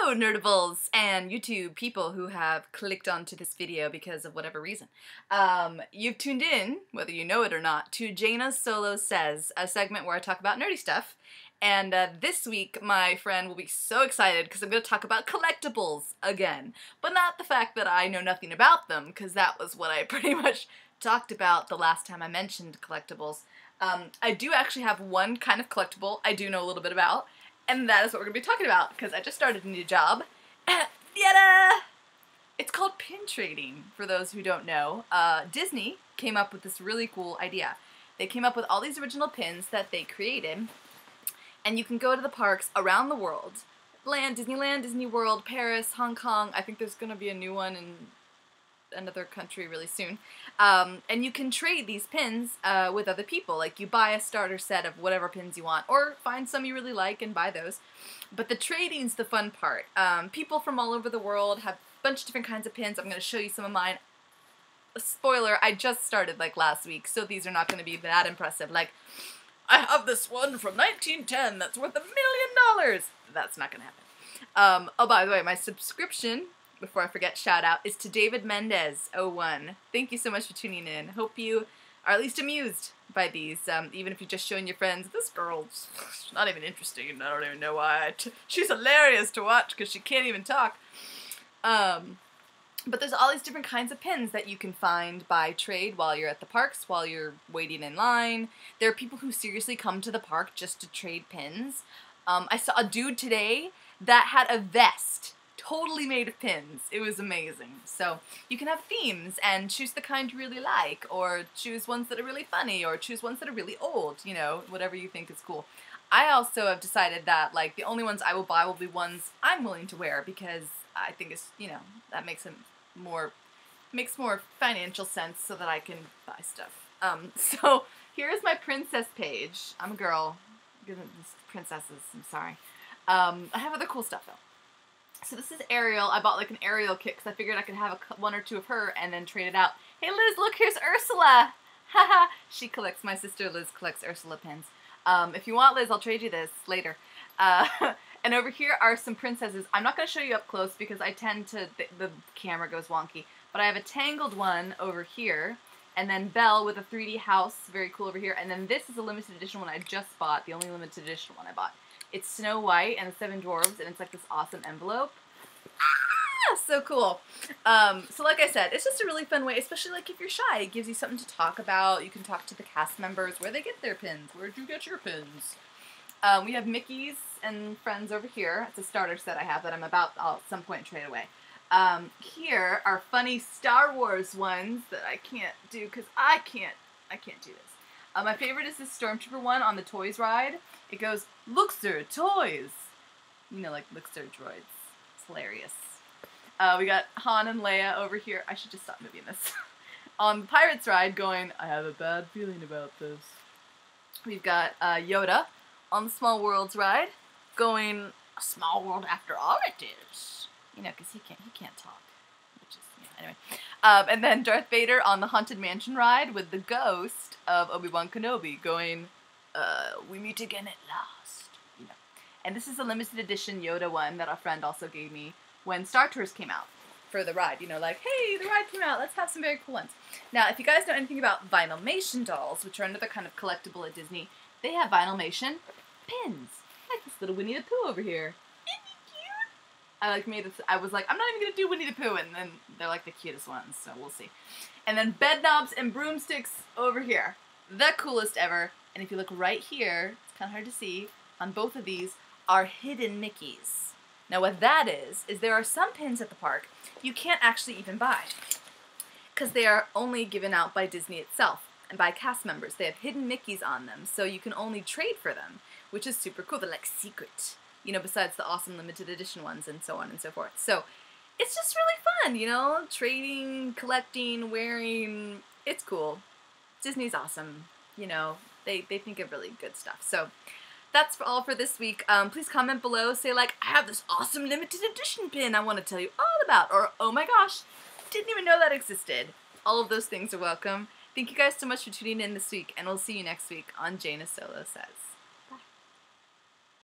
Hello, Nerdables and YouTube people who have clicked onto this video because of whatever reason. You've tuned in, whether you know it or not, to Jaina Solo Says, a segment where I talk about nerdy stuff. And this week, my friend will be so excited because I'm going to talk about collectibles again. But not the fact that I know nothing about them, because that was what I pretty much talked about the last time I mentioned collectibles. I do actually have one kind of collectible I do know a little bit about. And that is what we're going to be talking about, because I just started a new job. Yada! It's called pin trading, for those who don't know. Disney came up with this really cool idea. They came up with all these original pins that they created, and you can go to the parks around the world. Disneyland, Disney World, Paris, Hong Kong. I think there's going to be a new one in another country really soon. And you can trade these pins with other people. Like, you buy a starter set of whatever pins you want, or find some you really like and buy those. But the trading's the fun part. People from all over the world have a bunch of different kinds of pins. I'm going to show you some of mine. Spoiler, I just started like last week, so these are not going to be that impressive. Like, I have this one from 1910 that's worth $1 million. That's not going to happen. Oh, by the way, my subscription, before I forget, shout out, is to David Mendez 01. Thank you so much for tuning in. Hope you are at least amused by these, even if you're just showing your friends, this girl's not even interesting, and I don't even know why. She's hilarious to watch because she can't even talk. But there's all these different kinds of pins that you can find by trade while you're at the parks, while you're waiting in line. There are people who seriously come to the park just to trade pins. I saw a dude today that had a vest totally made of pins. It was amazing. So you can have themes and choose the kind you really like, or choose ones that are really funny, or choose ones that are really old, you know, whatever you think is cool. I also have decided that, like, the only ones I will buy will be ones I'm willing to wear, because I think it's, you know, that makes more financial sense so that I can buy stuff. So here's my princess page. I'm a girl. Princesses, I'm sorry. I have other cool stuff though. So this is Ariel. I bought like an Ariel kit because I figured I could have one or two of her and then trade it out. Hey Liz, look, here's Ursula! Haha! My sister Liz collects Ursula pins. If you want, Liz, I'll trade you this later. And over here are some princesses. I'm not going to show you up close because I tend to, the camera goes wonky. But I have a Tangled one over here. And then Belle with a 3D house, very cool over here. And then this is a limited edition one I just bought, the only limited edition one I bought. It's Snow White and the Seven Dwarves, and it's like this awesome envelope. Ah, so cool. So like I said, it's just a really fun way, especially like if you're shy. It gives you something to talk about. You can talk to the cast members, where they get their pins. Where'd you get your pins? We have Mickey's and friends over here. It's a starter set I have that I'll at some point trade away. Here are funny Star Wars ones that I can't do because I can't do this. My favorite is this Stormtrooper one on the Toys ride. It goes, Luxor Toys! You know, like Luxor droids. It's hilarious. We got Han and Leia over here. I should just stop moving this. On the Pirates ride going, I have a bad feeling about this. We've got Yoda on the Small Worlds ride going, a small world after all it is. You know, because he can't talk. Which is, yeah, anyway. And then Darth Vader on the Haunted Mansion ride with the ghost of Obi-Wan Kenobi going, we meet again at last. You know. And this is a limited edition Yoda one that a friend also gave me when Star Tours came out for the ride. You know, like, hey, the ride came out, let's have some very cool ones. Now, if you guys know anything about Vinylmation dolls, which are another kind of collectible at Disney, they have Vinylmation pins. Like this little Winnie the Pooh over here. I was like, I'm not even going to do Winnie the Pooh, and then they're like the cutest ones, so we'll see. And then bed knobs and broomsticks over here. The coolest ever. And if you look right here, it's kind of hard to see, on both of these are hidden Mickeys. Now what that is there are some pins at the park you can't actually even buy, because they are only given out by Disney itself and by cast members. They have hidden Mickeys on them, so you can only trade for them, which is super cool. They're like secret. You know, besides the awesome limited edition ones and so on and so forth. So, it's just really fun, you know? Trading, collecting, wearing, it's cool. Disney's awesome, you know? They think of really good stuff. So, that's all for this week. Please comment below, say like, I have this awesome limited edition pin I want to tell you all about, or, oh my gosh, didn't even know that existed. All of those things are welcome. Thank you guys so much for tuning in this week, and we'll see you next week on Jaina Solo Says.